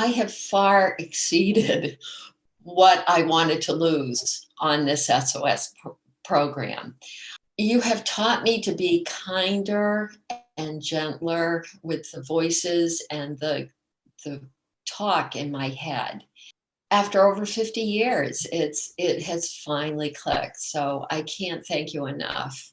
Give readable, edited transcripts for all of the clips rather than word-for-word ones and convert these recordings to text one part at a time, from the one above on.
I have far exceeded what I wanted to lose on this SOS program. You have taught me to be kinder and gentler with the voices and the talk in my head. After over 50 years, it has finally clicked. So I can't thank you enough.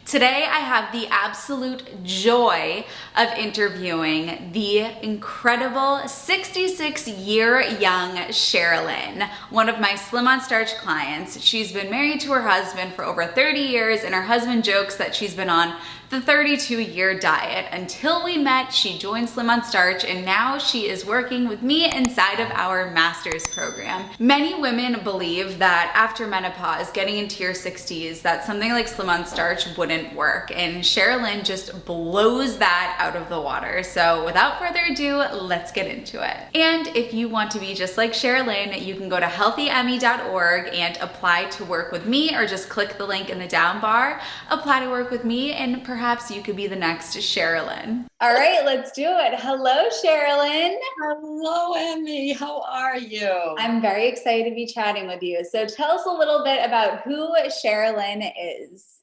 Today, I have the absolute joy of interviewing the incredible 66-year young Sharalyn, one of my Slim on Starch clients. She's been married to her husband for over 30 years, and her husband jokes that she's been on the 32-year diet. Until we met, she joined Slim on Starch, and now she is working with me inside of our master's program. Many women believe that after menopause, getting into your 60s, that something like Slim on Starch wouldn't work, and Sharalyn just blows that out of the water. So without further ado, let's get into it. And if you want to be just like Sharalyn, you can go to healthyemmie.org and apply to work with me, or just click the link in the down bar, apply to work with me, and perhaps you could be the next Sharalyn. All right, let's do it. Hello, Sharalyn. Hello, Emmie. How are you? I'm very excited to be chatting with you. So tell us a little bit about who Sharalyn is.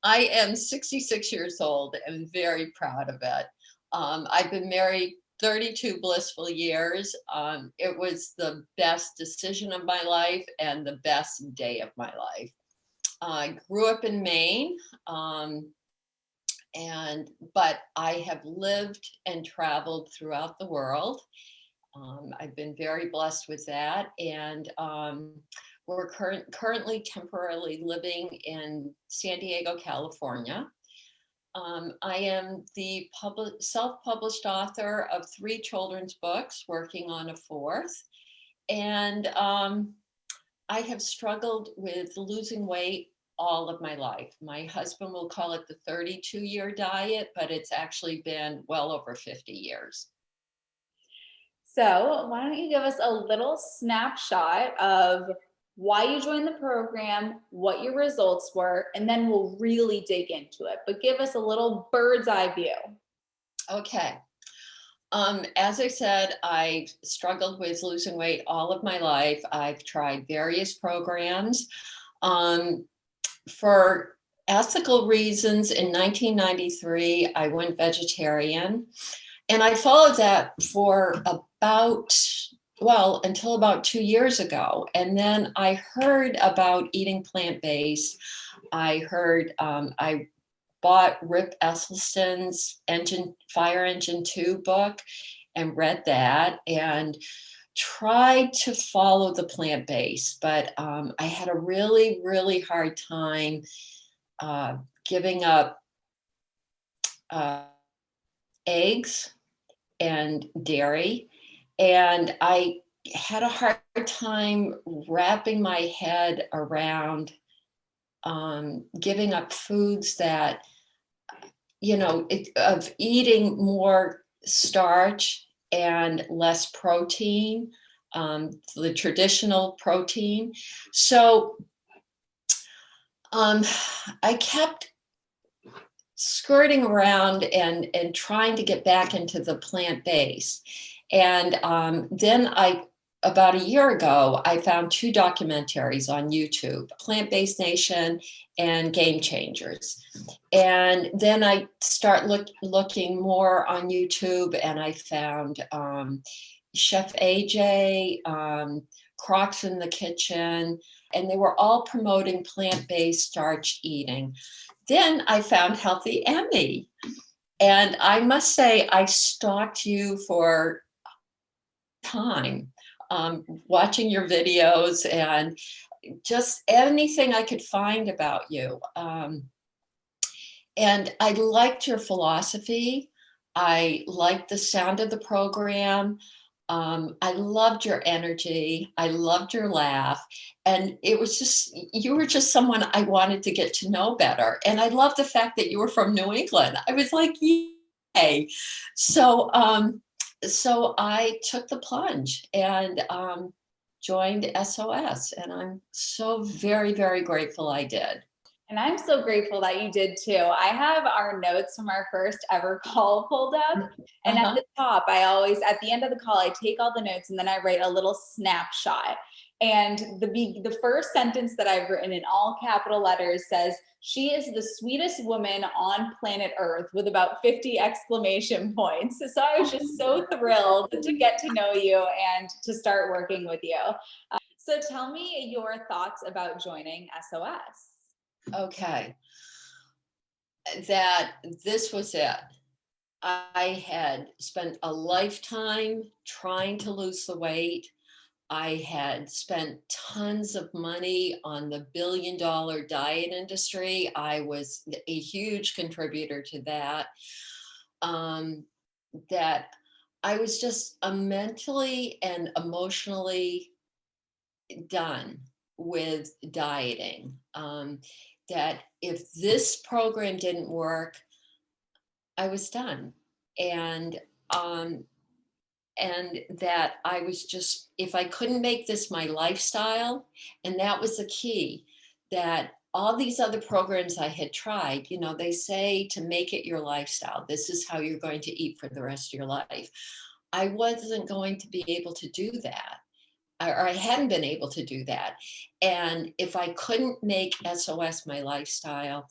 I am 66 years old and very proud of it. I've been married 32 blissful years. It was the best decision of my life and the best day of my life. I grew up in Maine, but I have lived and traveled throughout the world. I've been very blessed with that, and we're currently temporarily living in San Diego, California. I am the self-published author of 3 children's books, working on a 4th, and I have struggled with losing weight all of my life. My husband will call it the 32-year diet, but it's actually been well over 50 years. So why don't you give us a little snapshot of why you joined the program, what your results were, and then we'll really dig into it. But give us a little bird's eye view. Okay. As I said, I struggled with losing weight all of my life. I've tried various programs. For ethical reasons, in 1993, I went vegetarian. And I followed that for until about 2 years ago. And then I heard about eating plant-based. I bought Rip Esselstyn's Fire Engine 2 book and read that and tried to follow the plant-based, but I had a really, really hard time giving up eggs and dairy. And I had a hard time wrapping my head around giving up foods that, of eating more starch and less protein, the traditional protein. So I kept skirting around and trying to get back into the plant-based. And then about a year ago, I found 2 documentaries on YouTube, Plant-Based Nation and Game Changers. And then I start looking more on YouTube, and I found Chef AJ, Crocs in the Kitchen, and they were all promoting plant-based starch eating. Then I found Healthy Emmie, and I must say I stalked you for time, watching your videos and just anything I could find about you. And I liked your philosophy. I liked the sound of the program. I loved your energy. I loved your laugh. And you were just someone I wanted to get to know better. And I love the fact that you were from New England. I was like, yay. So I took the plunge and joined SOS. And I'm so very, very grateful I did. And I'm so grateful that you did too. I have our notes from our first ever call pulled up. And at Uh-huh. the top, at the end of the call, I take all the notes and then I write a little snapshot. And the first sentence that I've written in all capital letters says, "She is the sweetest woman on planet Earth," with about 50 exclamation points. So I was just so thrilled to get to know you and to start working with you. So tell me your thoughts about joining SOS. Okay. That this was it. I had spent a lifetime trying to lose the weight. I had spent tons of money on the billion-dollar diet industry. I was a huge contributor to that. Um, that I was just mentally and emotionally done with dieting. That if this program didn't work, I was done. And um, and that I was just, if I couldn't make this my lifestyle, and that was the key, that all these other programs I had tried, they say to make it your lifestyle. This is how you're going to eat for the rest of your life. I wasn't going to be able to do that, or I hadn't been able to do that. And if I couldn't make SOS my lifestyle,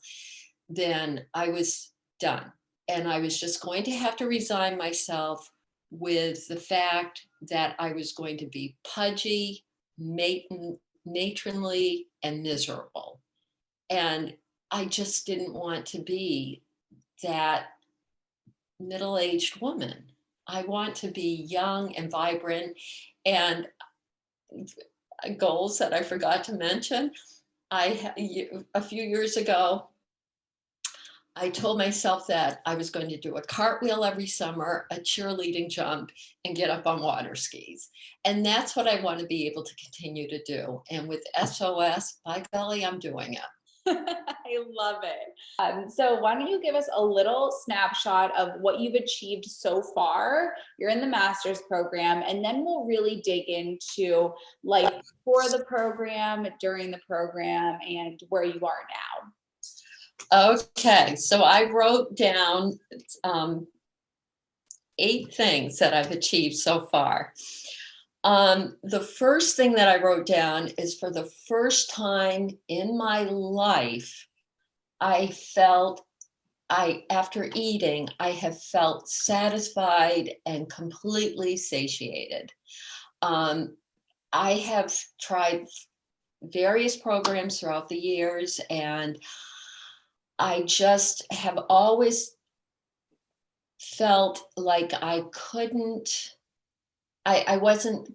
then I was done. And I was just going to have to resign myself with the fact that I was going to be pudgy, matronly, and miserable. And I just didn't want to be that middle aged woman. I want to be young and vibrant. And goals that I forgot to mention, a few years ago, I told myself that I was going to do a cartwheel every summer, a cheerleading jump, and get up on water skis. And that's what I want to be able to continue to do. And with SOS, by golly, I'm doing it. I love it. So why don't you give us a little snapshot of what you've achieved so far? You're in the master's program, and then we'll really dig into life before the program, during the program, and where you are now. Okay, so I wrote down 8 things that I've achieved so far. The first thing that I wrote down is, for the first time in my life, after eating, I have felt satisfied and completely satiated. Um, I have tried various programs throughout the years, and I just have always felt like I wasn't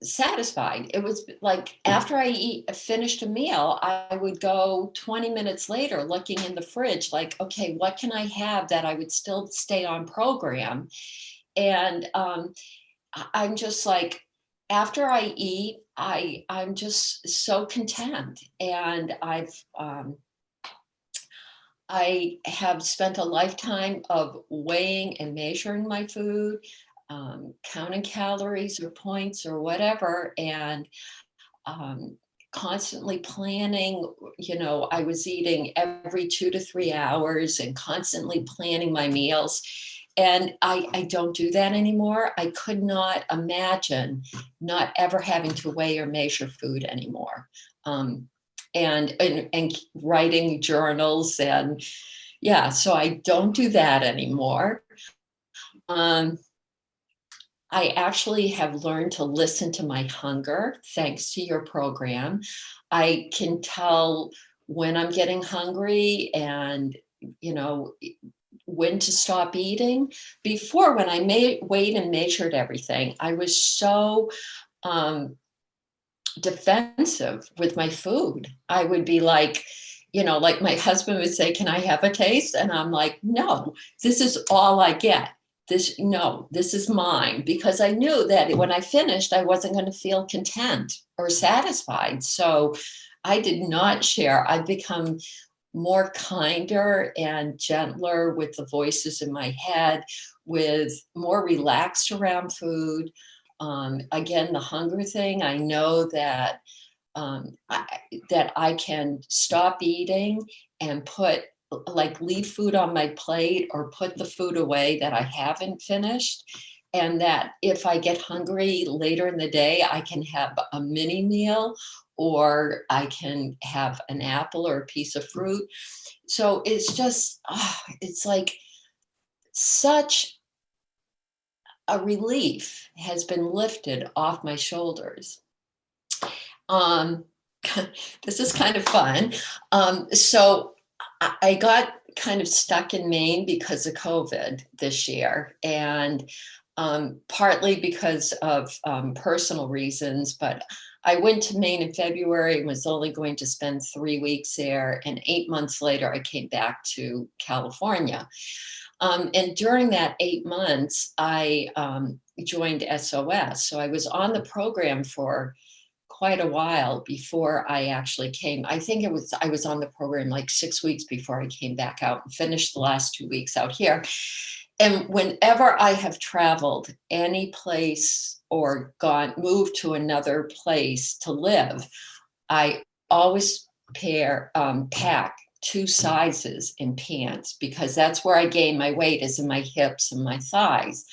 satisfied. It was like after finished a meal, I would go 20 minutes later looking in the fridge, like, okay, what can I have that I would still stay on program? And I'm just like, after I eat, I'm just so content. And I have spent a lifetime of weighing and measuring my food, counting calories or points or whatever, and um, constantly planning. I was eating every 2 to 3 hours and constantly planning my meals. And I don't do that anymore. I could not imagine not ever having to weigh or measure food anymore. And writing journals, and yeah, so I don't do that anymore. Um, I actually have learned to listen to my hunger thanks to your program. I can tell when I'm getting hungry, and you know when to stop eating. Before, when I weighed and measured everything, I was so um, defensive with my food. I would be like, like my husband would say, "Can I have a taste?" And I'm like, "No, this is all I get. No, this is mine," because I knew that when I finished, I wasn't going to feel content or satisfied. So I did not share. I've become more kinder and gentler with the voices in my head, with more relaxed around food. Again, the hunger thing, I know that that I can stop eating and leave food on my plate or put the food away that I haven't finished. And that if I get hungry later in the day, I can have a mini meal or I can have an apple or a piece of fruit. So it's just, it's like such a relief has been lifted off my shoulders. Um, this is kind of fun. So I got kind of stuck in Maine because of COVID this year, and partly because of personal reasons. But I went to Maine in February and was only going to spend 3 weeks there. And 8 months later, I came back to California. And during that 8 months, I joined SOS. So I was on the program for quite a while before I actually came. I think I was on the program like 6 weeks before I came back out and finished the last 2 weeks out here. And whenever I have traveled any place or moved to another place to live, I always pack 2 sizes in pants because that's where I gain my weight, is in my hips and my thighs.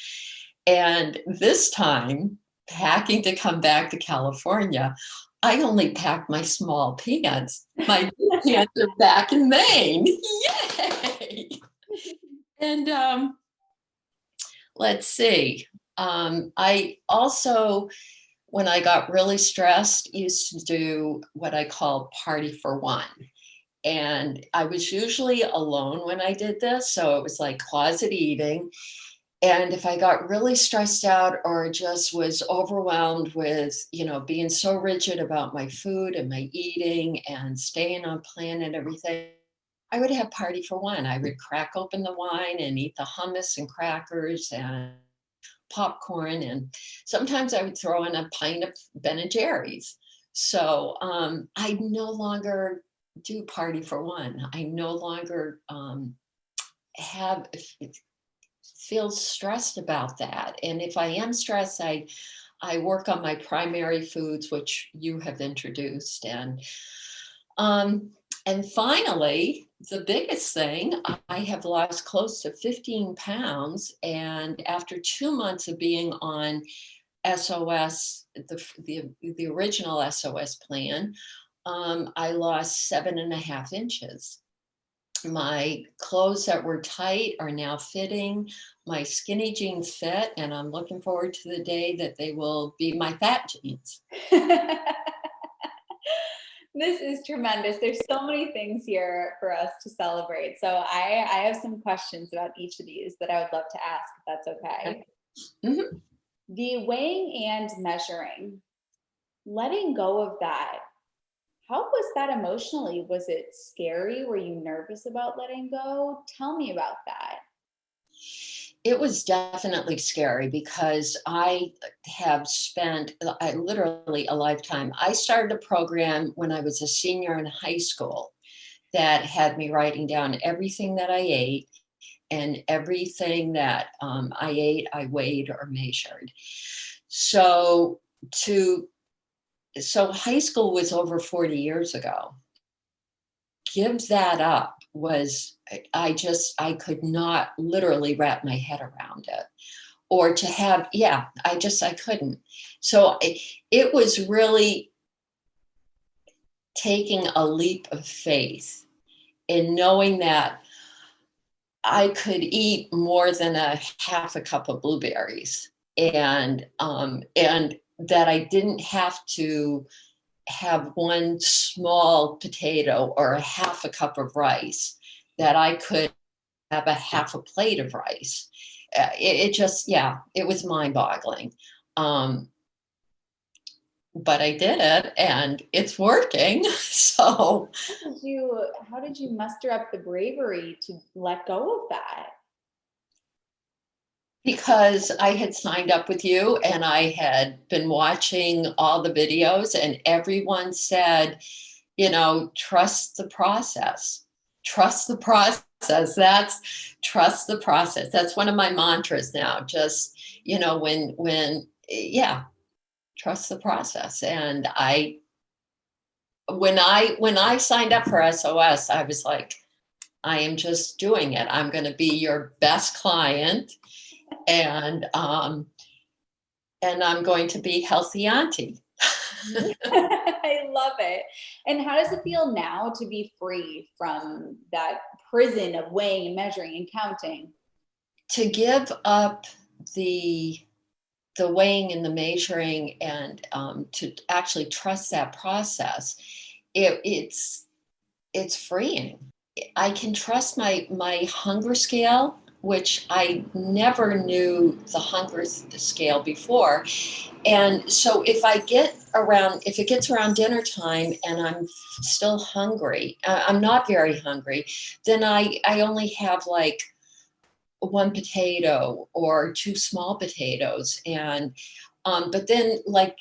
And this time, packing to come back to California, I only packed my small pants. My big pants are back in Maine. Yay! And let's see. I also, when I got really stressed, used to do what I call party for one. And I was usually alone when I did this. So it was like closet eating. And if I got really stressed out or just was overwhelmed with, being so rigid about my food and my eating and staying on plan and everything, I would have party for one. I would crack open the wine and eat the hummus and crackers and popcorn. And sometimes I would throw in a pint of Ben and Jerry's. So I no longer do party for one. I no longer feel stressed about that. And if I am stressed, I work on my primary foods, which you have introduced. And finally, the biggest thing, I have lost close to 15 pounds. And after 2 months of being on SOS, the original SOS plan, I lost 7.5 inches. My clothes that were tight are now fitting. My skinny jeans fit, and I'm looking forward to the day that they will be my fat jeans. This is tremendous. There's so many things here for us to celebrate. So I have some questions about each of these that I would love to ask, if that's okay. Mm-hmm. The weighing and measuring, letting go of that, how was that emotionally? Was it scary? Were you nervous about letting go? Tell me about that. It was definitely scary because I have spent literally a lifetime. I started a program when I was a senior in high school that had me writing down everything that I ate, and everything that I ate, I weighed or measured. So high school was over 40 years ago. Give that up was, I could not literally wrap my head around it. Or to have, I couldn't. So it was really taking a leap of faith in knowing that I could eat more than a half a cup of blueberries, and that I didn't have to have one small potato or a half a cup of rice, that I could have a half a plate of rice. It was mind boggling. But I did it and it's working. So how did you muster up the bravery to let go of that? Because I had signed up with you and I had been watching all the videos, and everyone said, trust the process. Trust the process. Trust the process. That's one of my mantras now. Just, trust the process. And I when I signed up for SOS, I was like, I am just doing it. I'm going to be your best client, and I'm going to be healthy auntie. I love it. And how does it feel now to be free from that prison of weighing and measuring and counting? To give up the weighing and the measuring, and to actually trust that process, it's freeing. I can trust my hunger scale, which I never knew the hunger scale before. And so if it gets around dinner time and I'm still hungry, I'm not very hungry, then I only have like one potato or two small potatoes. And but then, like,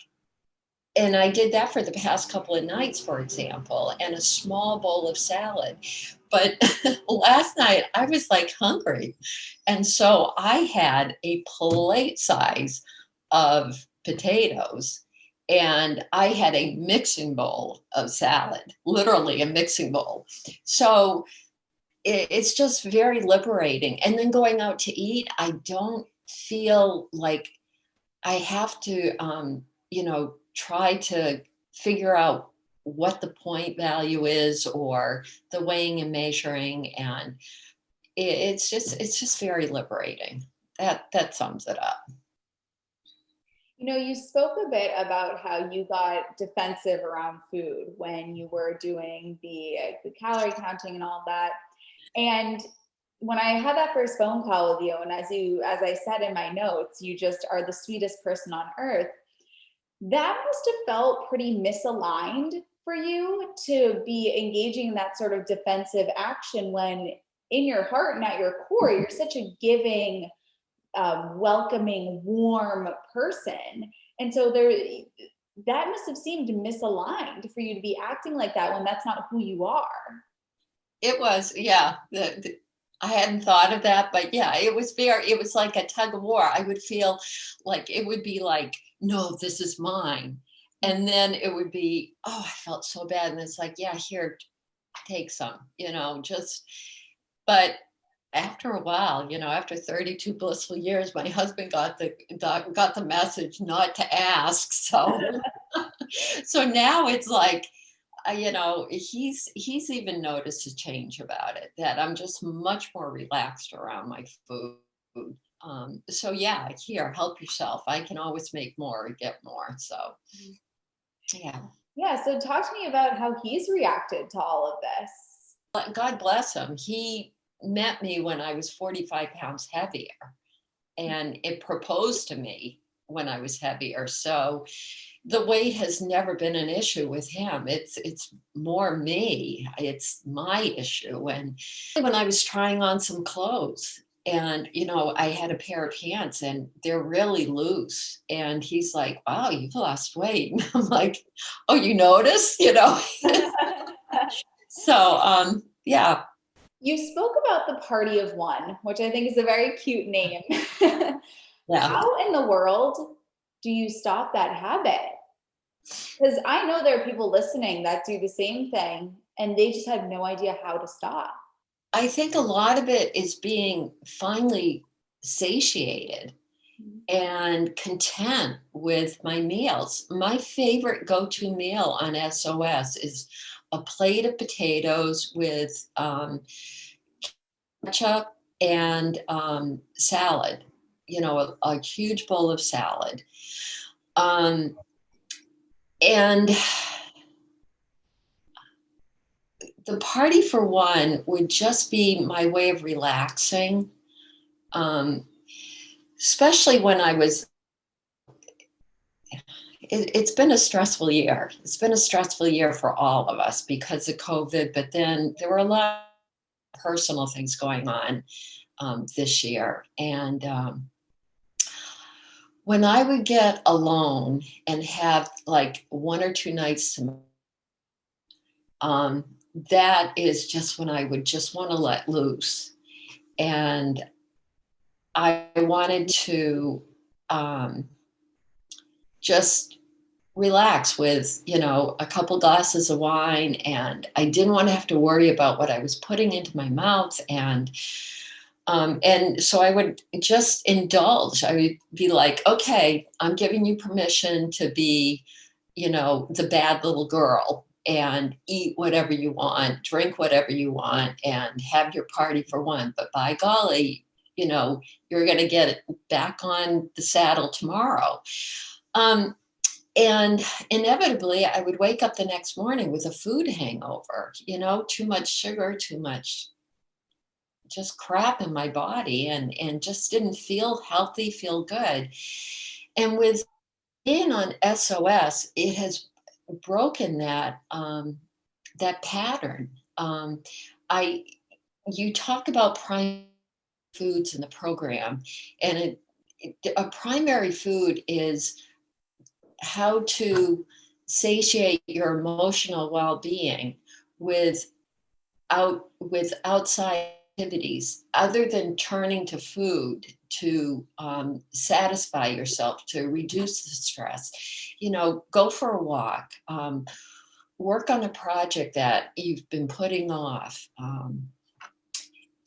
and I did that for the past couple of nights, for example, and a small bowl of salad. But last night I was like hungry. And so I had a plate size of potatoes, and I had a mixing bowl of salad, literally a mixing bowl. So it's just very liberating. And then going out to eat, I don't feel like I have to, try to figure out what the point value is or the weighing and measuring. And it's just very liberating. That sums it up. You spoke a bit about how you got defensive around food when you were doing the calorie counting and all that. And when I had that first phone call with you, and as I said in my notes, you just are the sweetest person on earth. That must have felt pretty misaligned for you to be engaging in that sort of defensive action when in your heart and at your core, you're such a giving, welcoming, warm person. And so that must have seemed misaligned for you to be acting like that when that's not who you are. It was, yeah. I hadn't thought of that, but yeah, it was like a tug of war. I would feel like it would be like, no, this is mine. And then it would be, oh, I felt so bad. And it's like, yeah, here, take some, but after a while, after 32 blissful years, my husband got the message not to ask. So, so now it's like, he's even noticed a change about it, that I'm just much more relaxed around my food. So yeah, here, help yourself. I can always make more or get more. So yeah. Yeah. So talk to me about how he's reacted to all of this. God bless him. He met me when I was 45 pounds heavier, and it proposed to me when I was heavier. So the weight has never been an issue with him. It's more me. It's my issue. And when I was trying on some clothes, and I had a pair of pants and they're really loose, and he's like, wow, you've lost weight. And I'm like, oh, you noticed? So yeah. You spoke about the party of one, which I think is a very cute name. Yeah. How in the world do you stop that habit? Because I know there are people listening that do the same thing and they just have no idea how to stop. I think a lot of it is being finally satiated and content with my meals. My favorite go-to meal on SOS is a plate of potatoes with ketchup and salad, a huge bowl of salad. And the party for one would just be my way of relaxing, especially when it's been a stressful year. It's been a stressful year for all of us because of COVID, but then there were a lot of personal things going on this year. And when I would get alone and have like one or two nights to that is just when I would just want to let loose. And I wanted to just relax with, a couple glasses of wine. And I didn't want to have to worry about what I was putting into my mouth. And so I would just indulge. I would be like, okay, I'm giving you permission to be, the bad little girl and eat whatever you want, drink whatever you want, and have your party for one. But by golly, you're going to get back on the saddle tomorrow. Um, and inevitably, I would wake up the next morning with a food hangover, too much sugar, too much just crap in my body, and just didn't feel healthy, feel good. And with being on SOS, it has broken that pattern. I You talk about prime foods in the program, and a primary food is how to satiate your emotional well-being with with outside activities other than turning to food to satisfy yourself, to reduce the stress. Go for a walk, work on a project that you've been putting off,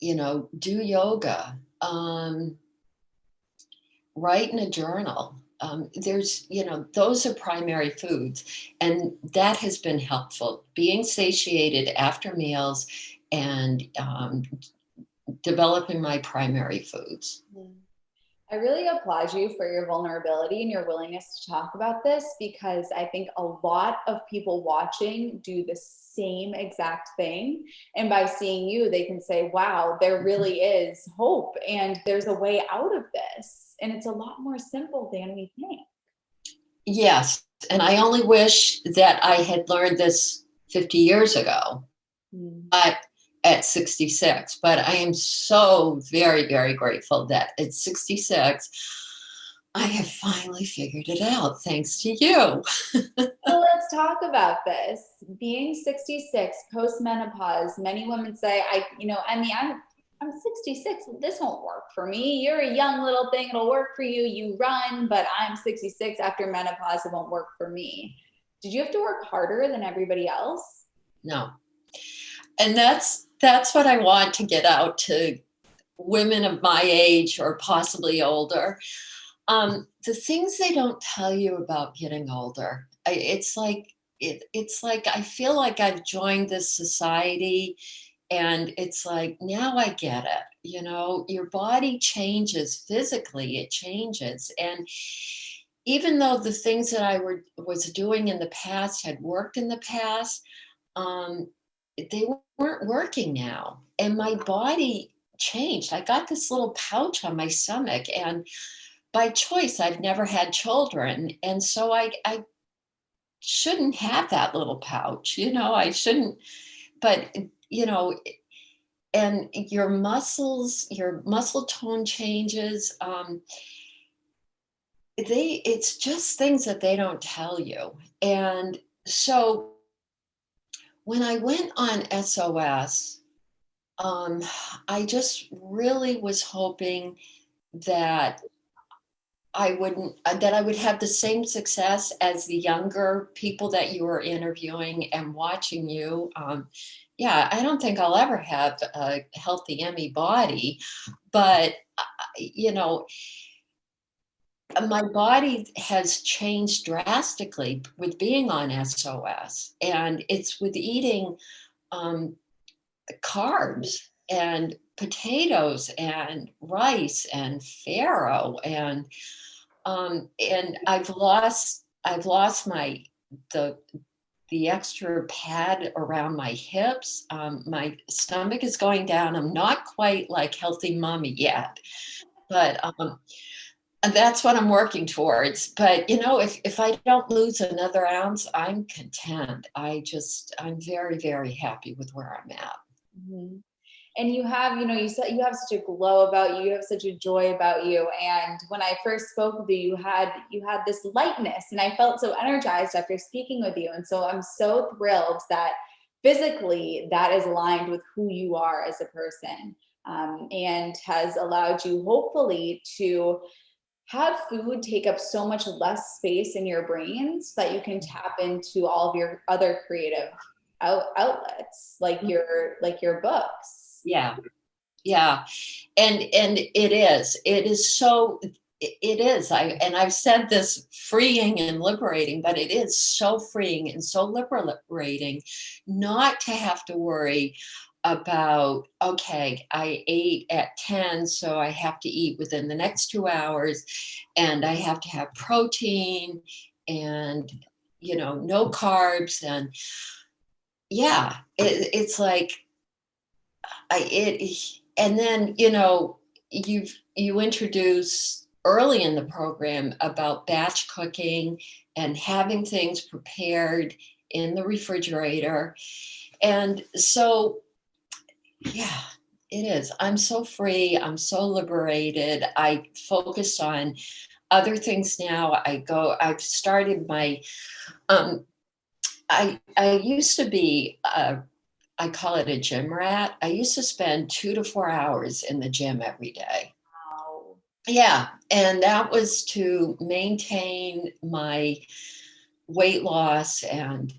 do yoga, write in a journal. Those are primary foods, and that has been helpful. Being satiated after meals and developing my primary foods. I really applaud you for your vulnerability and your willingness to talk about this, because I think a lot of people watching do the same exact thing. And by seeing you, they can say, wow, there really is hope and there's a way out of this. And it's a lot more simple than we think. Yes. And I only wish that I had learned this 50 years ago. But at 66, but I am so very, very grateful that at 66, I have finally figured it out, thanks to you. So let's talk about this. Being 66, post-menopause, many women say, Emmie, I'm 66, this won't work for me. You're a young little thing, it'll work for you, you run, but I'm 66, after menopause, it won't work for me. Did you have to work harder than everybody else? No. And that's what I want to get out to women of my age or possibly older. The things they don't tell you about getting older. It's like I feel like I've joined this society, and it's like, now I get it. Your body changes physically, it changes. And even though the things that I was doing in the past had worked in the past, they weren't working now, and my body changed. I got this little pouch on my stomach, and by choice, I've never had children, and so I shouldn't have that little pouch. I shouldn't. But and your muscle tone changes. It's just things that they don't tell you, and so when I went on SOS, I just really was hoping that I would have the same success as the younger people that you were interviewing and watching you. Yeah, I don't think I'll ever have a healthy Emmy body, but my body has changed drastically with being on SOS, and it's with eating carbs and potatoes and rice and farro, and I've lost my the extra pad around my hips. My stomach is going down. I'm not quite like healthy mommy yet, but and that's what I'm working towards. But if I don't lose another ounce, I'm content. I'm very, very happy with where I'm at. Mm-hmm. And you have, you said you have such a glow about you. You have such a joy about you. And when I first spoke with you, you had this lightness, and I felt so energized after speaking with you. And so I'm so thrilled that physically that is aligned with who you are as a person, and has allowed you hopefully to have food take up so much less space in your brain so that you can tap into all of your other creative outlets, like your books. Yeah. Yeah. And it is so, it is. I've said this, freeing and liberating, but it is so freeing and so liberating not to have to worry about, okay, I ate at 10, so I have to eat within the next 2 hours, and I have to have protein and, no carbs. And yeah, it's like, and then, you introduce early in the program about batch cooking and having things prepared in the refrigerator. And so, yeah, it is. I'm so free. I'm so liberated. I focus on other things now. I've started my, I used to be, I call it a gym rat. I used to spend 2 to 4 hours in the gym every day. Wow. Yeah. And that was to maintain my weight loss. And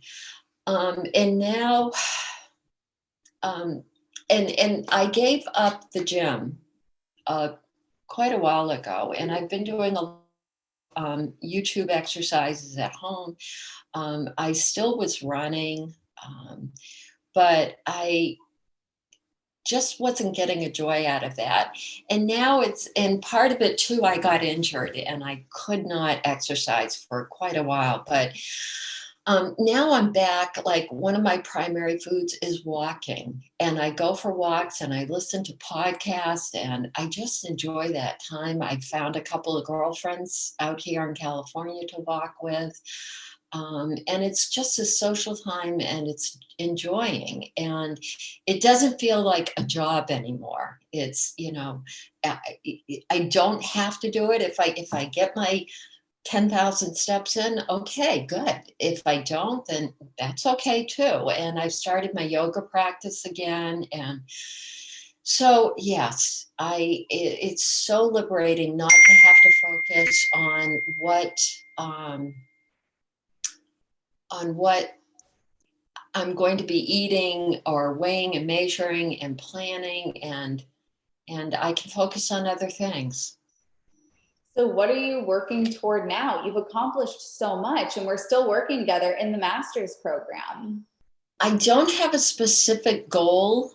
now, um, and I gave up the gym quite a while ago, and I've been doing YouTube exercises at home. I still was running, but I just wasn't getting a joy out of that. And now and part of it too, I got injured and I could not exercise for quite a while. But now I'm back. Like, one of my primary foods is walking, and I go for walks and I listen to podcasts, and I just enjoy that time. I found a couple of girlfriends out here in California to walk with. And it's just a social time, and it's enjoying, and it doesn't feel like a job anymore. It's, I, I don't have to do it. If I get my 10,000 steps in, okay, good. If I don't, then that's okay too. And I've started my yoga practice again. And so, yes, it's so liberating not to have to focus on what I'm going to be eating or weighing and measuring and planning, and I can focus on other things. So what are you working toward now? You've accomplished so much, and we're still working together in the master's program. I don't have a specific goal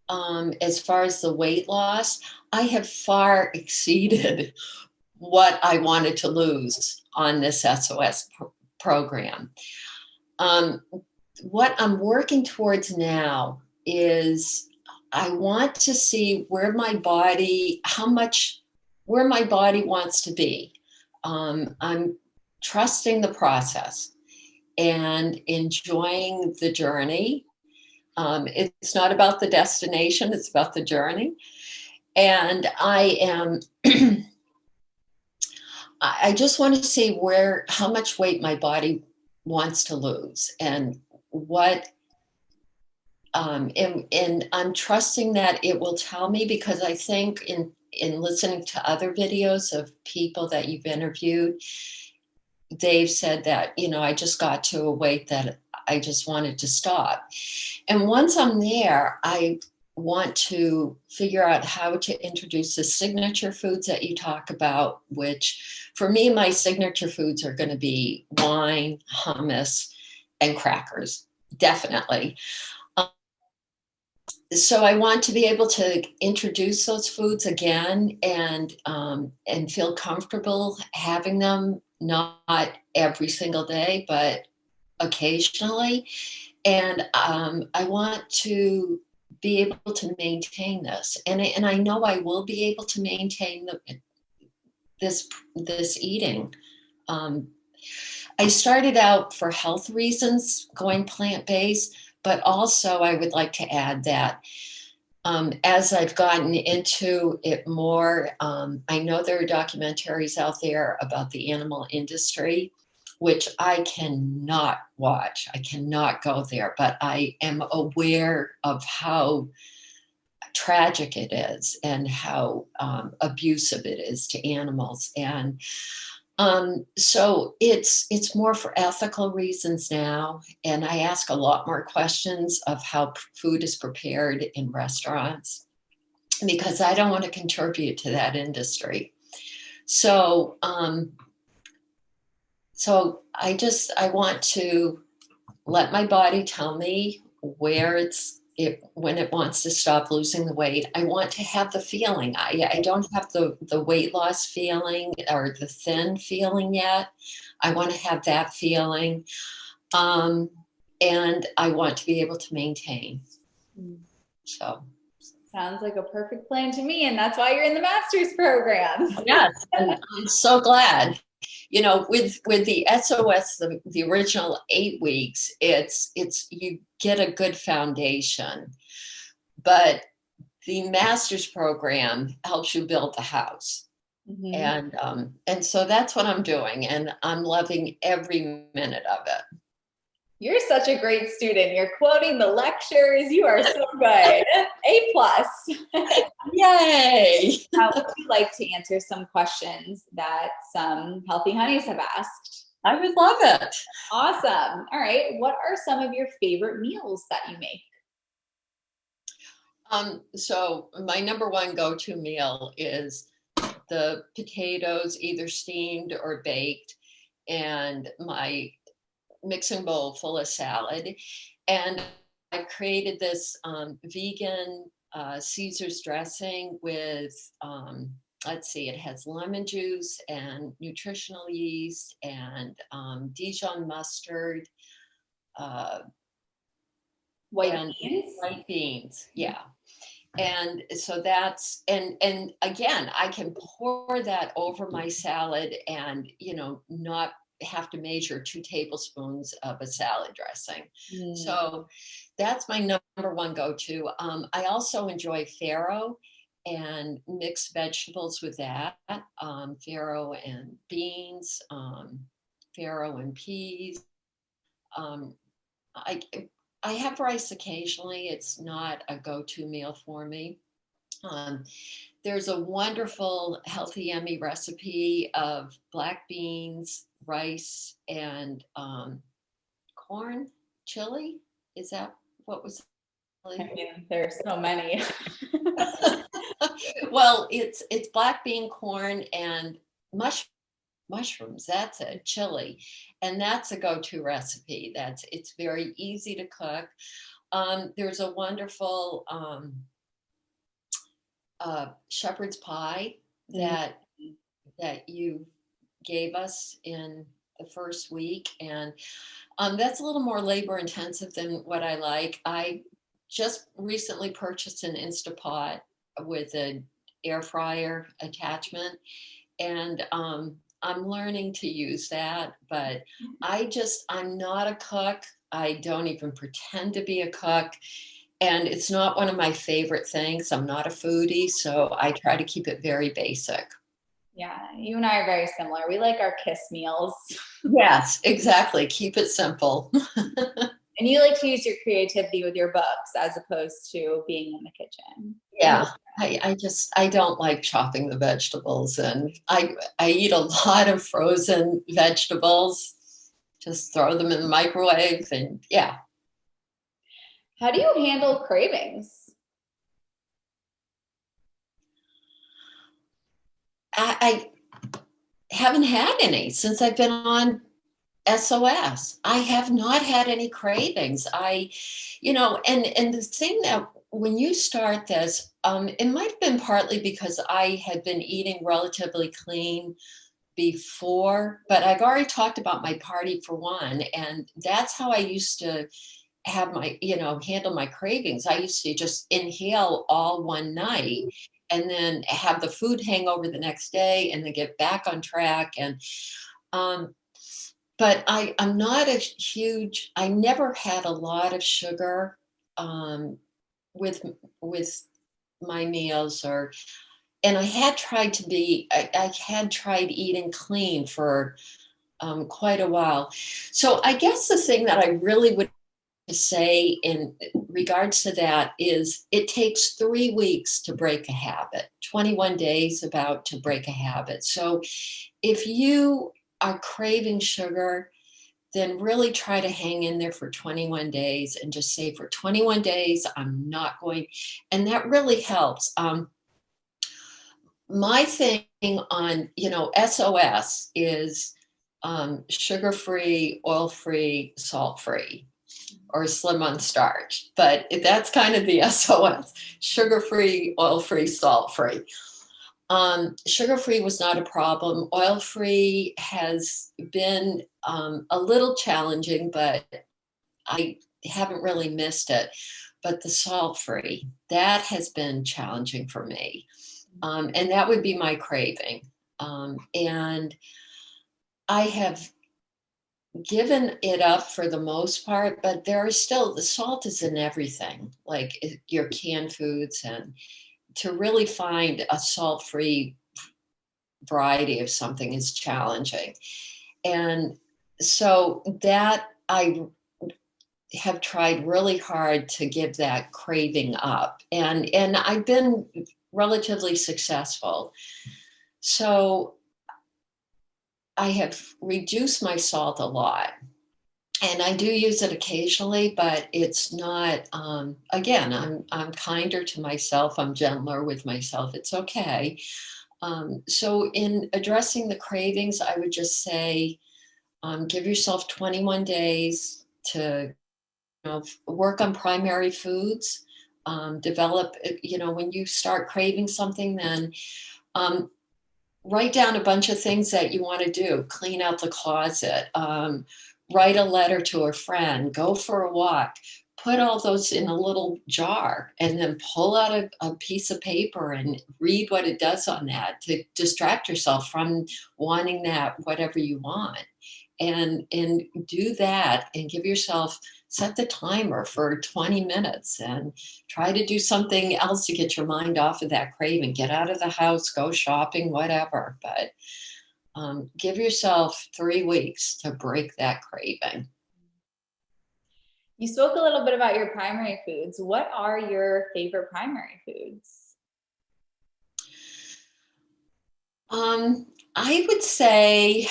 as far as the weight loss. I have far exceeded what I wanted to lose on this SOS program. What I'm working towards now is I want to see where my body wants to be. I'm trusting the process and enjoying the journey. It's not about the destination, it's about the journey. And I just want to see how much weight my body wants to lose, and and I'm trusting that it will tell me, because I think in listening to other videos of people that you've interviewed, they've said that, I just got to a weight that I just wanted to stop. And once I'm there, I want to figure out how to introduce the signature foods that you talk about, which for me, my signature foods are going to be wine, hummus, and crackers, definitely. So I want to be able to introduce those foods again, and feel comfortable having them, not every single day, but occasionally. And I want to be able to maintain this, and I know I will be able to maintain this eating. I started out for health reasons, going plant-based, but also I would like to add that as I've gotten into it more, I know there are documentaries out there about the animal industry, which I cannot watch. I cannot go there, but I am aware of how tragic it is and how abusive it is to animals. And so it's more for ethical reasons now. And I ask a lot more questions of how food is prepared in restaurants because I don't want to contribute to that industry. So, so I want to let my body tell me where when it wants to stop losing the weight. I want to have the feeling. I don't have the weight loss feeling or the thin feeling yet. I want to have that feeling. And I want to be able to maintain. So. Sounds like a perfect plan to me. And that's why you're in the master's program. Yes, and I'm so glad. You know, with the SOS, the original 8 weeks, it's you get a good foundation, but the master's program helps you build the house. And so that's what I'm doing, and I'm loving every minute of it. You're such a great student. You're quoting the lectures. You are so good. A plus. Yay. Now, would you like to answer some questions that some Healthy Hunnies have asked? I would love it. Awesome. All right. What are some of your favorite meals that you make? So my number one go-to meal is the potatoes, either steamed or baked, and my mixing bowl full of salad. And I created this vegan Caesar's dressing with, let's see, it has lemon juice and nutritional yeast and Dijon mustard. White beans? White beans, yeah. And so that's, and again, I can pour that over my salad and, not have to measure 2 tablespoons of a salad dressing. So that's my number one go-to. I also enjoy farro and mixed vegetables with that. Farro and beans, farro and peas. I have rice occasionally. It's not a go-to meal for me. There's a wonderful Healthy Emmie recipe of black beans, rice, and corn chili. Is that what was? I mean, there's so many. Well, it's black bean, corn, and mushrooms. That's a chili, and that's a go-to recipe. It's very easy to cook. There's a wonderful shepherd's pie that you gave us in the first week, and that's a little more labor intensive than what I like. I just recently purchased an Instapot with an air fryer attachment, and I'm learning to use that, but I'm not a cook. I don't even pretend to be a cook. And it's not one of my favorite things. I'm not a foodie, so I try to keep it very basic. Yeah, you and I are very similar. We like our kiss meals. Yes, exactly. Keep it simple. And you like to use your creativity with your books as opposed to being in the kitchen. Yeah, I don't like chopping the vegetables, and I eat a lot of frozen vegetables. Just throw them in the microwave, and yeah. How do you handle cravings? I haven't had any since I've been on SOS. I have not had any cravings. And the thing that when you start this, it might have been partly because I had been eating relatively clean before, but I've already talked about my party for one, and that's how I used to have handle my cravings. I used to just inhale all one night and then have the food hangover the next day and then get back on track. And, but I'm not I never had a lot of sugar, with my meals and I had tried I had tried eating clean for, quite a while. So I guess the thing that I really would say regards to that is it takes 3 weeks to break a habit, 21 days about to break a habit. So if you are craving sugar, then really try to hang in there for 21 days and just say, for 21 days, I'm not going. And that really helps. My thing on, SOS is sugar-free, oil-free, salt-free, or slim on starch. But that's kind of the SOS: sugar-free, oil-free, salt-free. Sugar-free was not a problem. Oil-free has been a little challenging, but I haven't really missed it. But the salt-free, that has been challenging for me. And that would be my craving. And I have given it up for the most part, but there is still, the salt is in everything, like your canned foods, and to really find a salt-free variety of something is challenging. And so that I have tried really hard to give that craving up. And I've been relatively successful. So I have reduced my salt a lot. And I do use it occasionally, but it's not, again, I'm kinder to myself. I'm gentler with myself. It's okay. So in addressing the cravings, I would just say, give yourself 21 days to work on primary foods, develop, when you start craving something, then write down a bunch of things that you want to do. Clean out the closet, write a letter to a friend, go for a walk, put all those in a little jar, and then pull out a piece of paper and read what it does on that to distract yourself from wanting that, whatever you want. And do that, and give yourself, set the timer for 20 minutes and try to do something else to get your mind off of that craving. Get out of the house, go shopping, whatever. But give yourself 3 weeks to break that craving. You spoke a little bit about your primary foods. What are your favorite primary foods? I would say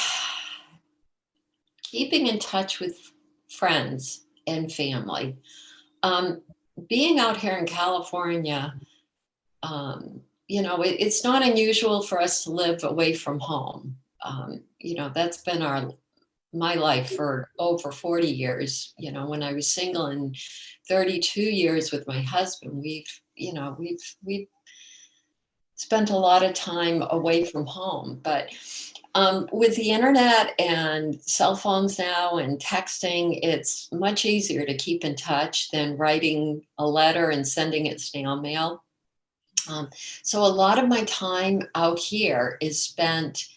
keeping in touch with friends and family. Being out here in California, it's not unusual for us to live away from home. That's been my life for over 40 years. When I was single, and 32 years with my husband, we've spent a lot of time away from home. But with the internet and cell phones now and texting, it's much easier to keep in touch than writing a letter and sending it snail mail. So a lot of my time out here is spent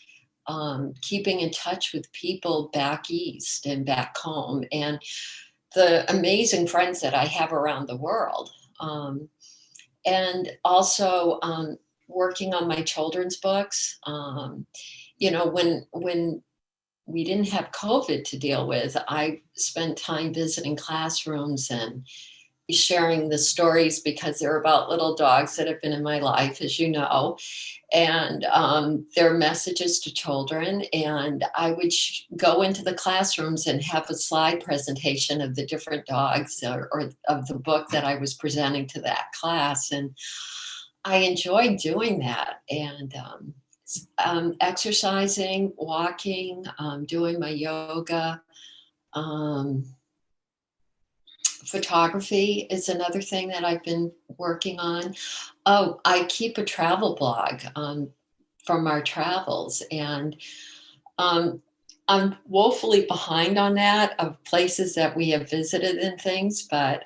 keeping in touch with people back east and back home, and the amazing friends that I have around the world. And also working on my children's books. When we didn't have COVID to deal with, I spent time visiting classrooms and sharing the stories, because they're about little dogs that have been in my life, as you know, and they're messages to children. And I would go into the classrooms and have a slide presentation of the different dogs, or of the book that I was presenting to that class. And I enjoyed doing that. And exercising, walking, doing my yoga. Photography is another thing that I've been working on. Oh, I keep a travel blog from our travels, and I'm woefully behind on that, of places that we have visited and things, but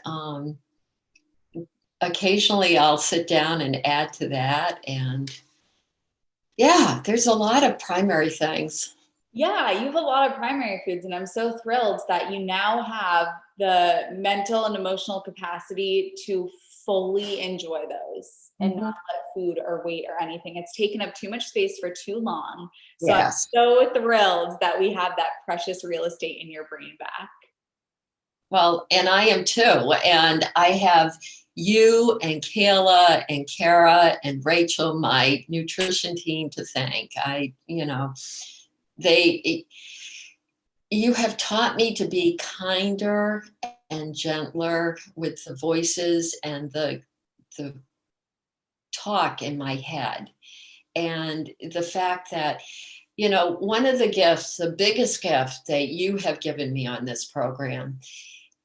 occasionally I'll sit down and add to that. And yeah, there's a lot of primary things. Yeah, you have a lot of primary foods, and I'm so thrilled that you now have the mental and emotional capacity to fully enjoy those and not let food or weight or anything. It's taken up too much space for too long. So Yes. I'm so thrilled that we have that precious real estate in your brain back. Well, and I am too. And I have you and Kayla and Kara and Rachel, my nutrition team, to thank. They, you have taught me to be kinder and gentler with the voices and the talk in my head. And the fact that, one of the gifts, the biggest gift that you have given me on this program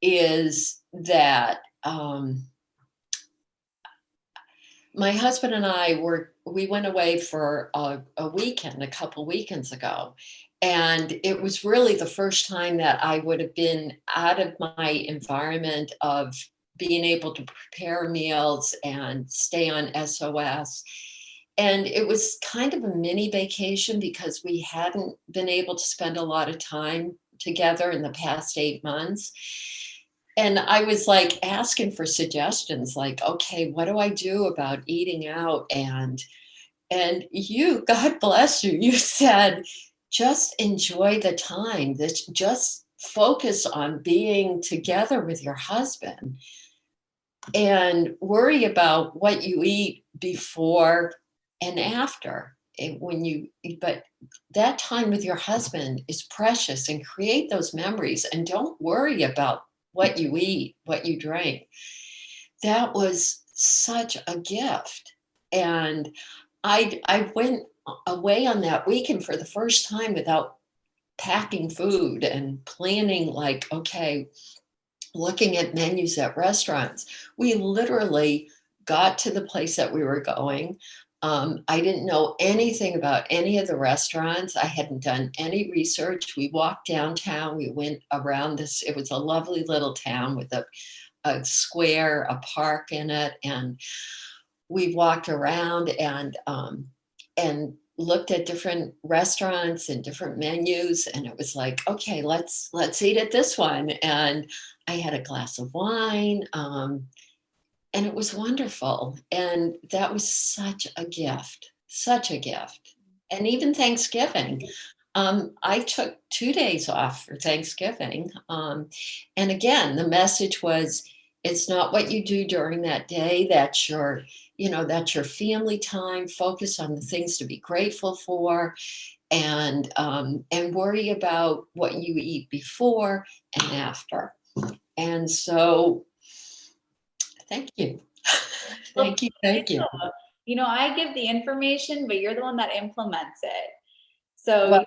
is that my husband and we went away for a weekend a couple weekends ago. And it was really the first time that I would have been out of my environment of being able to prepare meals and stay on SOS. And it was kind of a mini vacation because we hadn't been able to spend a lot of time together in the past 8 months. And I was like asking for suggestions, like, okay, what do I do about eating out? And you, God bless you, you said, just enjoy the time. Just focus on being together with your husband and worry about what you eat before and after. But that time with your husband is precious, and create those memories, and don't worry about what you eat, what you drink. That was such a gift. And I went away on that weekend for the first time without packing food and planning, like, okay, looking at menus at restaurants. We literally got to the place that we were going. I didn't know anything about any of the restaurants. I hadn't done any research. We walked downtown. We went around this. It was a lovely little town with a square, a park in it. And we walked around and looked at different restaurants and different menus. And it was like, okay, let's eat at this one. And I had a glass of wine. And it was wonderful. And that was such a gift, such a gift. And even Thanksgiving. I took 2 days off for Thanksgiving. And again, the message was, it's not what you do during that day. That's your family time. Focus on the things to be grateful for, and worry about what you eat before and after. And so, thank you. Thank you. Thank you. I give the information, but you're the one that implements it. So Well,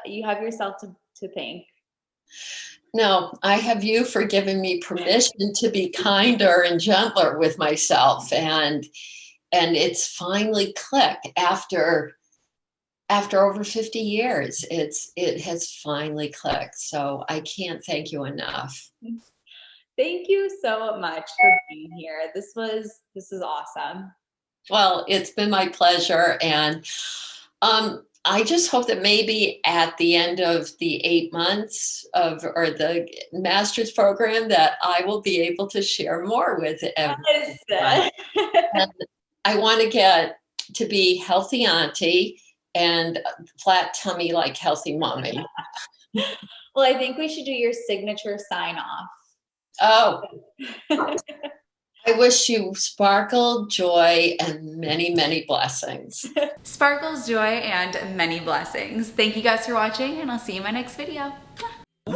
you have yourself to thank. no, I have you for giving me permission to be kinder and gentler with myself. And it's finally clicked after over 50 years. It has finally clicked. So I can't thank you enough. Thank you so much for being here. This was awesome. Well, it's been my pleasure. And I just hope that maybe at the end of the 8 months or the master's program that I will be able to share more with everyone. And I want to get to be healthy auntie and flat tummy like healthy mommy. Well, I think we should do your signature sign off. Oh, I wish you sparkle, joy, and many, many blessings. Sparkles, joy, and many blessings. Thank you guys for watching, and I'll see you in my next video. Woo!